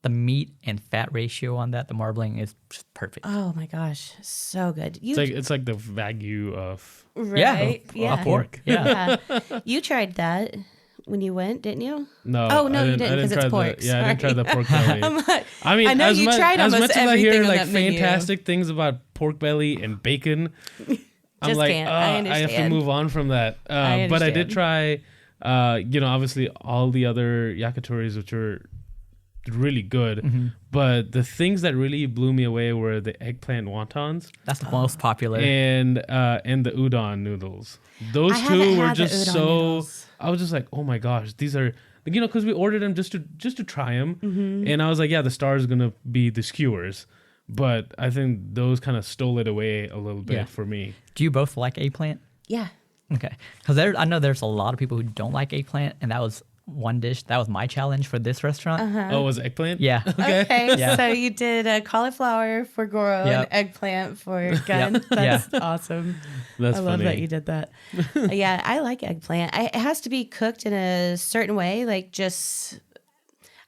The meat and fat ratio on that, the marbling is just perfect. Oh my gosh, so good. It's like the Wagyu of Right? Of pork. Yeah. You tried that when you went, didn't you? no. Oh, no, I you didn't, 'cause it's try pork. I didn't try the pork belly. I'm like, I mean, I know as you much, tried as almost much as I hear everything on like that menu. fantastic things about pork belly and bacon, I'm Just like, can't. I I have to understand. move on from that. I But I did understand. try, obviously all the other yakitori's, which were really good. But the things that really blew me away were the eggplant wontons That's the most popular. and the udon noodles. Those I haven't two were had the just udon so. noodles. I was just like, oh my gosh, these are because we ordered them just to try them, and I was like, yeah, the star is gonna be the skewers, but I think those kind of stole it away a little bit Yeah. for me. Do you both like eggplant? Yeah. Okay. Because I know there's a lot of people who don't like eggplant, and that was one dish. That was my challenge for this restaurant. Oh, was it eggplant? Yeah. Okay, Yeah. so you did a cauliflower for Goro Yep. and eggplant for Gun. Yep. That's awesome. That's I love funny. that you did that. Yeah, I like eggplant. It has to be cooked in a certain way. Like just,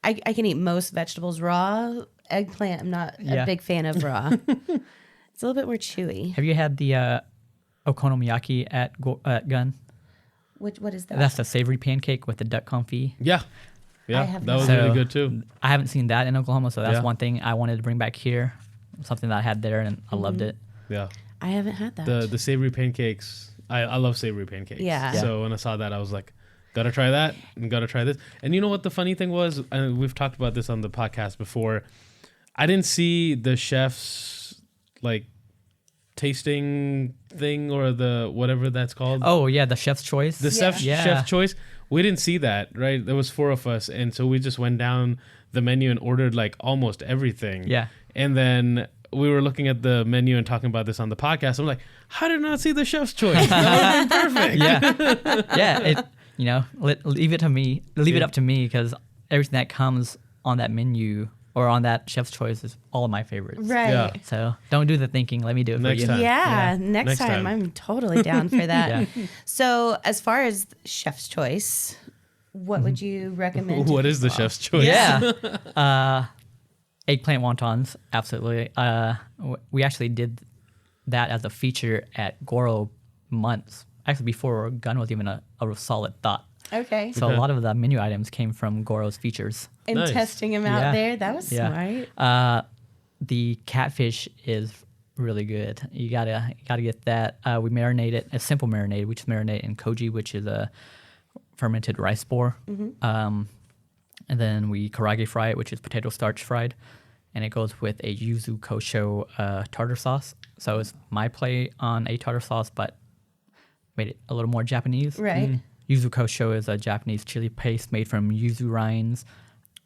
I can eat most vegetables raw. Eggplant, I'm not Yeah. a big fan of raw. It's a little bit more chewy. Have you had the okonomiyaki at Gun? What is that? That's the savory pancake with the duck confit. Yeah, I yeah, have that was not. really So- good too. I haven't seen that in Oklahoma, so that's Yeah. one thing I wanted to bring back here. Something that I had there, and I loved it. Yeah, I haven't had that. the savory pancakes. I love savory pancakes. Yeah. So when I saw that, I was like, gotta try that and gotta try this. And you know what the funny thing was? And we've talked about this on the podcast before. I didn't see the chef's like tasting thing or the whatever that's called. Oh yeah, the chef's choice. The Yeah. chef choice. We didn't see that, right? There was 4 of us, and so we just went down the menu and ordered like almost everything. Yeah. And then we were looking at the menu and talking about this on the podcast. I'm like, how did I not see the chef's choice? That would have been perfect. Yeah. Leave it to me. Leave it up to me because everything that comes on that menu or on that chef's choice is all of my favorites. right. Yeah. So don't do the thinking. Let me do it Next for you. time. Yeah, Yeah. next Next time time. I'm totally down for that. Yeah. So, as far as chef's choice, what would you recommend? to What is the people? chef's choice? Yeah. Eggplant wontons, absolutely. We actually did that as a feature at Goro months, actually before Gun was even a solid thought. Okay. So Okay. a lot of the menu items came from Goro's features. And Nice. testing them out Yeah. there. That was Yeah. smart. The catfish is really good. You gotta get that. We marinate it, a simple marinade. We just marinate in koji, which is a fermented rice spore. And then we karage fry it, which is potato starch fried. And it goes with a yuzu kosho tartar sauce. So it's my play on a tartar sauce, but made it a little more Japanese. Right. Yuzu kosho is a Japanese chili paste made from yuzu rinds,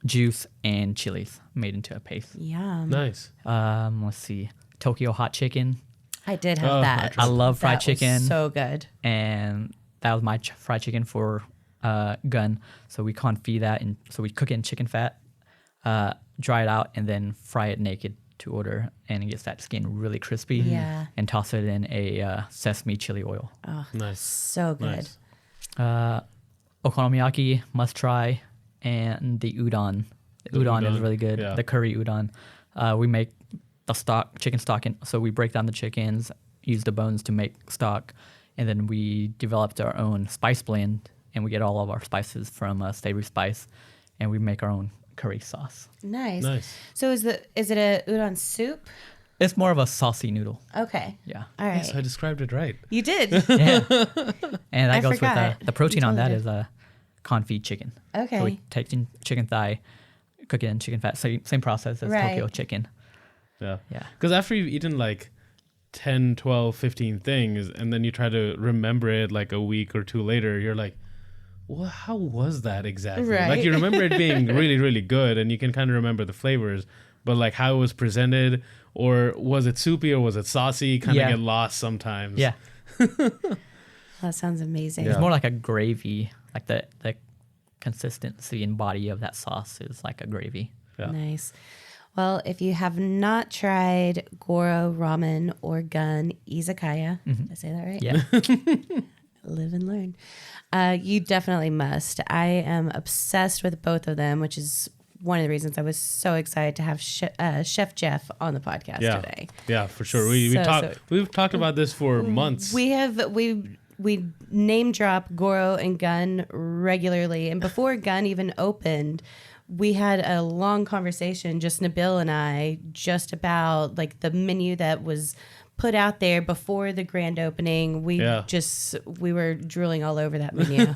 juice, and chilies made into a paste. Yum. Nice. Let's see. Tokyo hot chicken. I did have Oh, that. I love fried That was chicken. so good. And that was my fried chicken for Gun. So we confit that, and so we cook it in chicken fat, dry it out, and then fry it naked to order, and it gets that skin really crispy. Yeah. And toss it in a sesame chili oil. Oh, Nice. so good. Nice. Okonomiyaki must try, and the udon. The udon is udon, really good. yeah. The curry udon. We make the chicken stock, so we break down the chickens, use the bones to make stock, and then we developed our own spice blend, and we get all of our spices from Savory Spice, and we make our own curry sauce. Nice. Nice. So is it a udon soup? It's more of a saucy noodle. Okay. Yeah. All right. Yes, I described it right. You did. Yeah. And that I goes forgot. with the protein You on that totally is confit chicken. So Okay. we take chicken thigh, cook it in chicken fat. Same process as Right. Tokyo chicken. Yeah. Yeah. Because after you've eaten like 10, 12, 15 things, and then you try to remember it like a week or two later, you're like, well, how was that exactly? Like Right. you remember it being really, really good, and you can kind of remember the flavors, but like how it was presented or was it soupy, or was it saucy? Kind of Yeah. get lost sometimes. Yeah. That sounds amazing. Yeah. It's more like a gravy. Like the consistency and body of that sauce is like a gravy. Yeah. Nice. Well, if you have not tried Goro ramen or gun izakaya, did I say that right? Yeah. Live and learn. You definitely must. I am obsessed with both of them, which is one of the reasons I was so excited to have Chef Jeff on the podcast today. Yeah, for sure. We've talked about this for months. We name drop Goro and Gun regularly, and before Gun even opened, we had a long conversation, just Nabil and I, just about like the menu that was put out there before the grand opening. We were drooling all over that menu.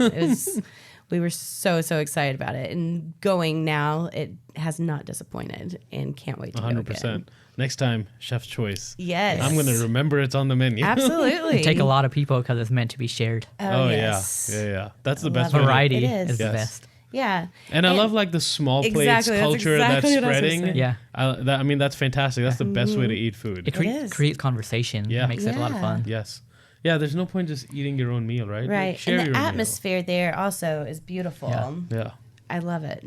We were so excited about it, and going now, it has not disappointed, and can't wait to go 100%. again. Next time, chef's choice. Yes, I'm going to remember it's on the menu. Absolutely. Take a lot of people because it's meant to be shared. Oh, yes. yeah. That's the I best love way. it. Variety It is. is the Yes. best. Yeah. And I love like the small plates Exactly, that's culture exactly that's what I was gonna spreading. say. Yeah. I mean, that's fantastic. That's the best way to eat food. It is. creates conversation. Yeah. Makes it a lot of Yeah. fun. Yes. Yeah, there's no point just eating your own meal, right? Right. Like, share And your the meal. atmosphere there also is beautiful. Yeah. Yeah. I love it.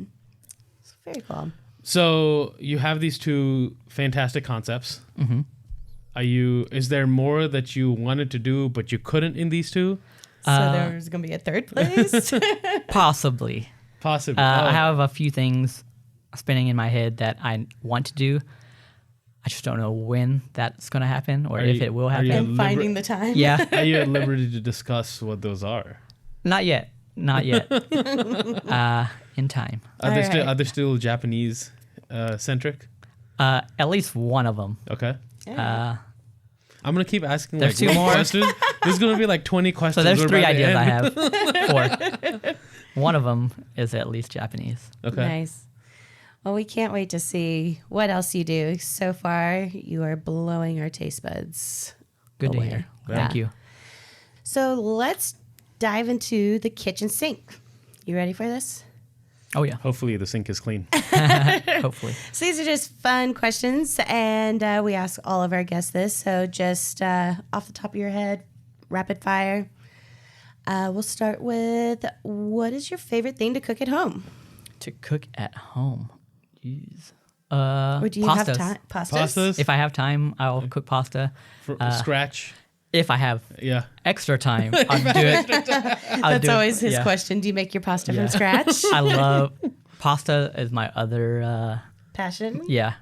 It's very cool. So you have these two fantastic concepts. Mm-hmm. Is there more that you wanted to do but you couldn't in these two? So there's going to be a third place. Possibly. Possibly. I have a few things spinning in my head that I want to do. I just don't know when that's going to happen or if it will happen. And finding the time. Yeah. Are you at liberty to discuss what those are? Not yet. In time. Are they still Japanese centric? At least one of them. Okay. Yeah. I'm gonna keep asking There's like two more more. questions. There's gonna be like 20 So questions. there's We're 3 about to ideas I end. have. 4. One of them is at least Japanese. Okay. Nice. Well, we can't wait to see what else you do. So far, you are blowing our taste buds Good to away. hear. Yeah. Thank you. So let's dive into the kitchen sink. You ready for this? Oh, yeah. Hopefully the sink is clean. Hopefully. So these are just fun questions, and we ask all of our guests this. So just off the top of your head, rapid fire. We'll start with, what is your favorite thing to cook at home? To cook at home. Jeez. Or do you pastas. have time? Pastas? Pastas If I have time, I'll cook pasta. from scratch. If I have Yeah. extra time, I'll do it. That's always his question. Do you make your pasta from scratch? I love pasta is my other Passion?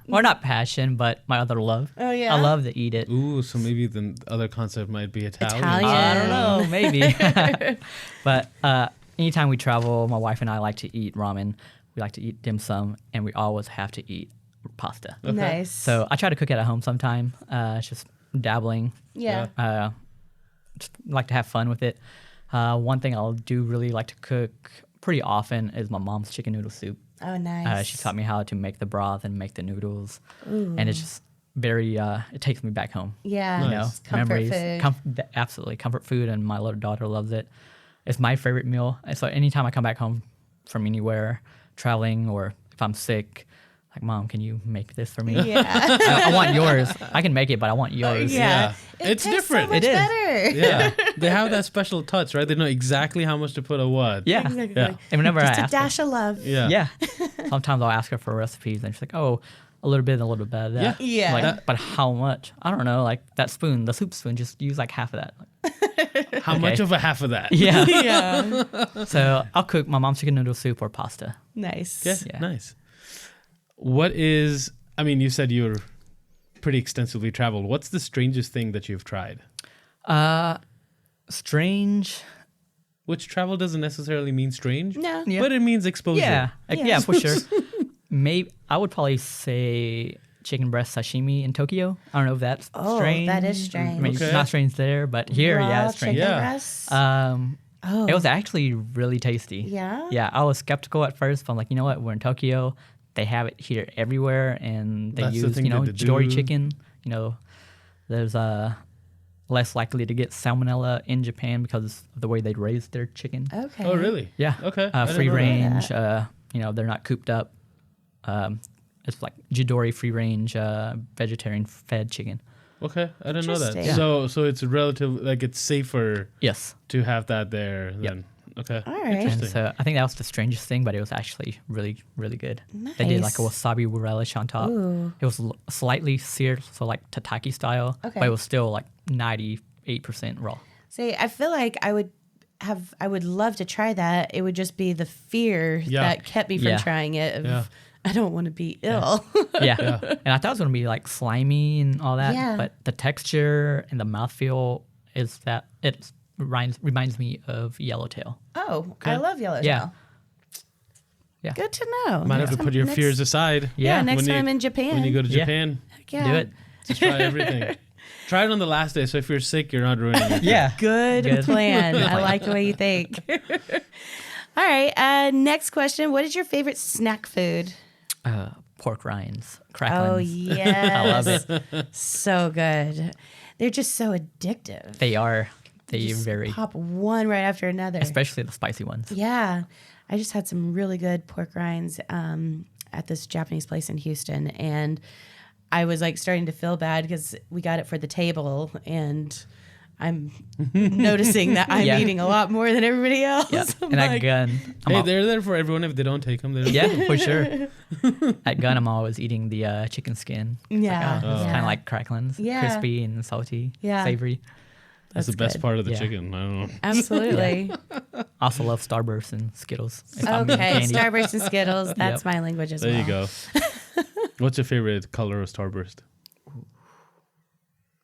or not passion, but my other love. Oh, yeah? I love to eat it. Ooh, so maybe the other concept might be Italian. Italian. I don't know, maybe. But anytime we travel, my wife and I like to eat ramen. We like to eat dim sum, and we always have to eat pasta. Nice. So I try to cook it at home sometime. It's just dabbling. yeah. Just like to have fun with it. One thing I'll do really like to cook pretty often is my mom's chicken noodle soup. Oh, nice. She taught me how to make the broth and make the noodles, and it's just very. It takes me back home. Yeah. You know, Nice. Comfort food. Absolutely comfort food, and my little daughter loves it. It's my favorite meal. And so anytime I come back home from anywhere, traveling, or if I'm sick, like, Mom, can you make this for me? Yeah. I want yours. I can make it, but I want yours. Yeah. It's tastes different. So much It is. better. Yeah. They have that special touch, right? They know exactly how much to put of what. Yeah. Exactly. Yeah. And whenever Just I a ask her, dash of love. Yeah. yeah. Sometimes I'll ask her for recipes, and she's like, "Oh, a little bit and a little bit of that." Yeah. Like, That- but how much? I don't know. Like that spoon, the soup spoon, just use like half of that. How much of a half of that? Yeah. Yeah. So I'll cook my mom's chicken noodle soup or pasta. Nice. Yeah. Yeah. Nice. What is, I mean, you said you're pretty extensively traveled. What's the strangest thing that you've tried? Strange. Which travel doesn't necessarily mean strange, No. Yeah. but it means exposure. Yeah. Yeah. Yeah, for sure. Maybe I would probably say chicken breast sashimi in Tokyo. I don't know if that's Oh, strange. that is strange. I mean, Okay. it's not strange there, but here, yeah, Raw it's strange. chicken Yeah. breasts? It was actually really tasty. Yeah? Yeah, I was skeptical at first, but I'm like, you know what? We're in Tokyo. They have it here everywhere, and they That's the use, thing that they Jidori do. chicken. You know, there's less likely to get salmonella in Japan because of the way they raise their chicken. Okay. Oh, really? Yeah. Okay. I didn't Free know that. range. They're not cooped up. It's like Jidori free range vegetarian fed chicken. Okay, I didn't know that. Interesting. So it's relative, like it's safer Yes. to have that there than okay. All right. And Interesting. so I think that was the strangest thing, but it was actually really, really good. They did like a Nice. wasabi relish on top. Ooh. It was slightly seared, so like tataki style, Okay. but it was still like 98% raw. See, I feel like I would love to try that. It would just be the fear Yeah. that kept me from Yeah. trying it. Yeah. I don't want to be ill. Yeah. And I thought it was going to be like slimy and all that, Yeah. but the texture and the mouthfeel is that it reminds me of yellowtail. Oh, I love yellowtail. Yeah. Yeah. Good to know. Might have Next to put time- your next- fears aside. Yeah, Yeah. next When time you- I'm in Japan. When you go to Yeah. Japan, Heck yeah. Do it. just try everything. Try it on the last day, so if you're sick, you're not ruining it. Yeah. Good plan. I like the way you think. All right. Next question. What is your favorite snack food? Pork rinds, Oh, cracklings. yes. I love it. So good. They're just so addictive. They are. They Just very, pop one right after another. especially the spicy ones. Yeah. I just had some really good pork rinds at this Japanese place in Houston. And I was like starting to feel bad because we got it for the table and I'm noticing that I'm Yeah. eating a lot more than everybody else. Yeah. I'm And like, at Gun, Hey, they're there for everyone. If they don't take them, they don't. yeah, for sure. At Gun, I'm always eating the chicken skin. It's Yeah. it's Yeah. kind of like cracklings, Yeah. crispy and salty, Yeah. savory. That's the That's best good. part of the Yeah. chicken. I don't know. absolutely. Also love Starburst and Skittles. if I'm eating Okay. candy. Starburst and Skittles. That's Yep. my language as There well. you go. What's your favorite color of Starburst?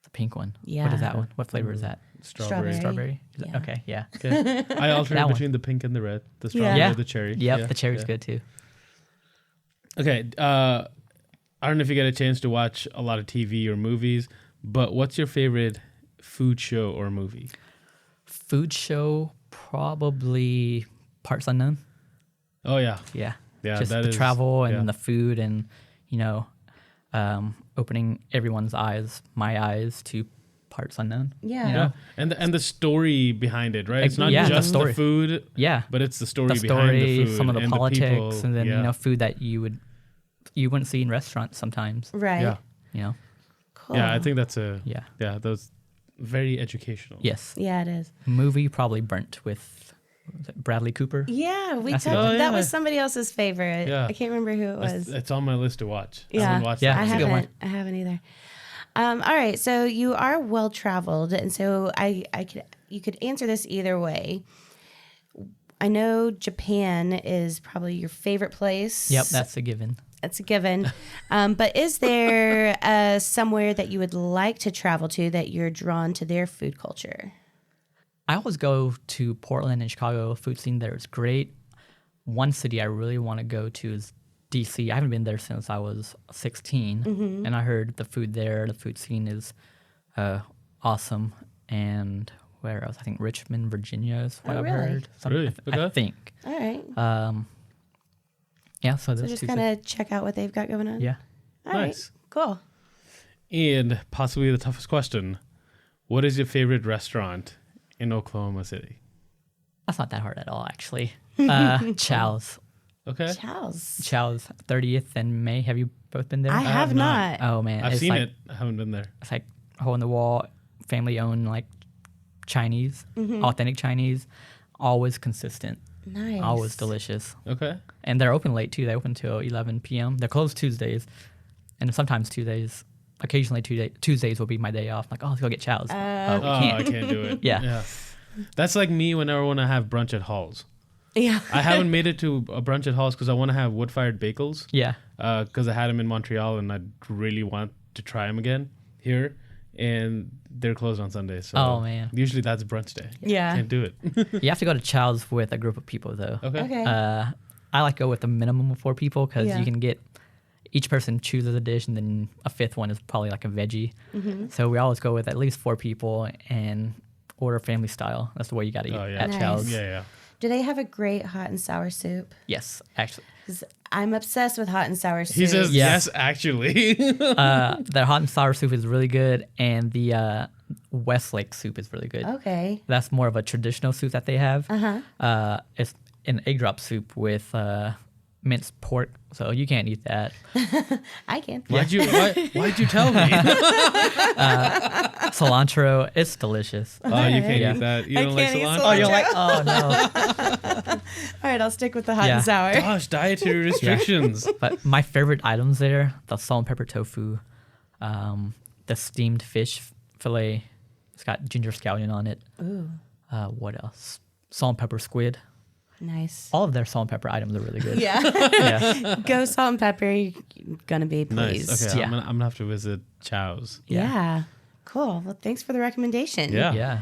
The pink one. What Yeah. is that one? What flavor is that? Strawberry. Strawberry? Is it- Yeah. Okay, yeah. Okay. I alternate That one. between the pink and the red, the Yeah. strawberry, Yeah. the cherry. Yep, Yeah, the cherry's yeah. good too. Okay. I don't know if you get a chance to watch a lot of TV or movies, but what's your favorite food show or movie? Food show, probably Parts Unknown. Oh yeah, Yeah. Yeah, Just that the is- travel and yeah. the food and, opening everyone's eyes, my eyes to Parts Unknown. Yeah. You yeah, know? and the story behind it, right? It's not Yeah, the just the story. food, Yeah. but it's the story The behind the story, food, some of the and politics, people. and then, yeah. food that you wouldn't see in restaurants sometimes. Right. Yeah, You know? Cool. yeah. I think that's Yeah. Those very educational. Yes. Yeah, it is. Movie probably Burnt with was it Bradley Cooper. Yeah, we That's talked. a good one. That Oh, was yeah. somebody else's favorite. Yeah. I can't remember who it was. It's on my list to watch. I Yeah. haven't watched Yeah, that I it's a one. good haven't. one. I haven't either. All right, so you are well traveled, and so you could answer this either way. I know Japan is probably your favorite place. Yep, that's a given. That's a given. But is there somewhere that you would like to travel to that you're drawn to their food culture? I always go to Portland and Chicago. Food scene there is great. One city I really want to go to is DC. I haven't been there since I was 16, and I heard the food there, the food scene is awesome. And where else? I think Richmond, Virginia is what Oh, I've really? heard. Really? I Okay. think. All right. Yeah, so So those just two. kind of check out what they've got going on. Yeah. All right. Nice. Cool. And possibly the toughest question: what is your favorite restaurant in Oklahoma City? That's not that hard at all, actually. Chow's. Okay, Chow's. Chow's 30th and May. Have you both been there? I have have not. not. Oh, man. I've it's seen like, it. I haven't been there. It's like hole in the wall, family owned, like Chinese, authentic Chinese, always consistent, Nice. always delicious. Okay, And they're open late too. They open till 11 p.m. They're closed Tuesdays, and sometimes Tuesdays. Occasionally, Tuesdays will be my day off. Like, oh, let's go get Chow's. We I can't do it. Yeah. That's like me whenever I want to have brunch at Halls. Yeah. I haven't made it to a brunch at Halls because I want to have wood-fired bagels. Yeah. Because I had them in Montreal and I really want to try them again here, and they're closed on Sundays. So Oh, man. Usually that's brunch day. Yeah. Can't do it. You have to go to Chow's with a group of people though. Okay. Okay. I like to go with a minimum of 4 people because Yeah. you can get each person chooses a dish and then a fifth one is probably like a veggie. So we always go with at least 4 people and order family style. That's the way you got to eat Oh, yeah. at Nice. Chow's. Yeah. Do they have a great hot and sour soup? Yes, actually. 'Cause I'm obsessed with hot and sour soup. He says Yeah. yes, actually. Their hot and sour soup is really good, and the Westlake soup is really good. Okay. That's more of a traditional soup that they have. It's an egg drop soup with minced pork, so you can't eat that. I can. Why'd you tell me? Cilantro, it's delicious. Oh, you can't Yeah. eat that. You I don't like can't eat cilantro? Oh, you're like, oh no. All right, I'll stick with the hot Yeah. and sour. Gosh, dietary restrictions. But my favorite items there, the salt and pepper tofu, the steamed fish fillet. It's got ginger scallion on it. Ooh, What else? Salt and pepper squid. nice. All of their salt and pepper items are really good. Yeah. Yeah. Go salt and pepper. You're gonna be Nice. pleased. Okay, Yeah. I'm gonna have to visit Chow's. Yeah. Cool. Well, thanks for the recommendation. Yeah. Yeah.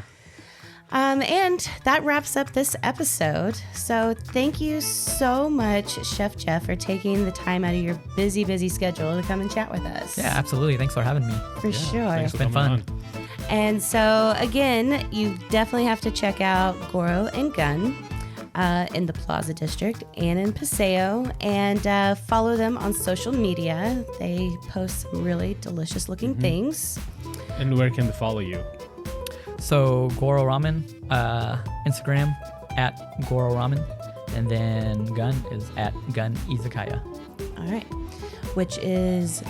And that wraps up this episode. So thank you so much, Chef Jeff, for taking the time out of your busy, busy schedule to come and chat with us. Yeah, absolutely. Thanks for having me. For sure. Thanks for been coming fun. on. And so, again, you definitely have to check out Goro and Gun in the Plaza District and in Paseo, and follow them on social media. They post some really delicious looking things. And where can they follow you? So Goro Ramen, Instagram at Goro Ramen, and then Gun is at Gun Izakaya. All right. Which is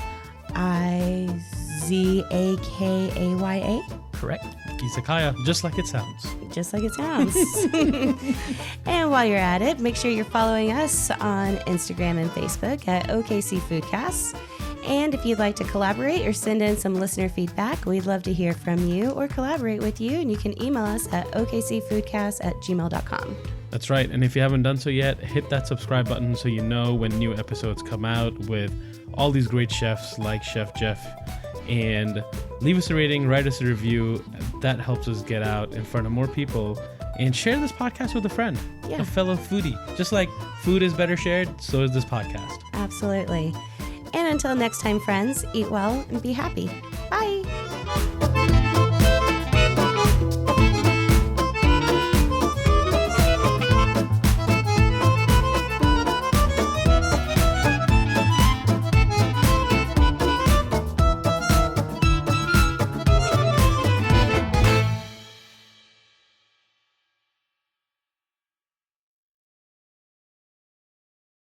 Izakaya, Correct. Izakaya, just like it sounds. just like it sounds. And while you're at it, make sure you're following us on Instagram and Facebook at OKC Foodcasts. And if you'd like to collaborate or send in some listener feedback, we'd love to hear from you or collaborate with you. And you can email us at okcfoodcast@gmail.com. That's right. And if you haven't done so yet, hit that subscribe button so you know when new episodes come out with all these great chefs like Chef Jeff. And leave us a rating, write us a review. That helps us get out in front of more people. And share this podcast with a friend, Yeah. a fellow foodie. Just like food is better shared, so is this podcast. Absolutely. And until next time, friends, eat well and be happy. Bye.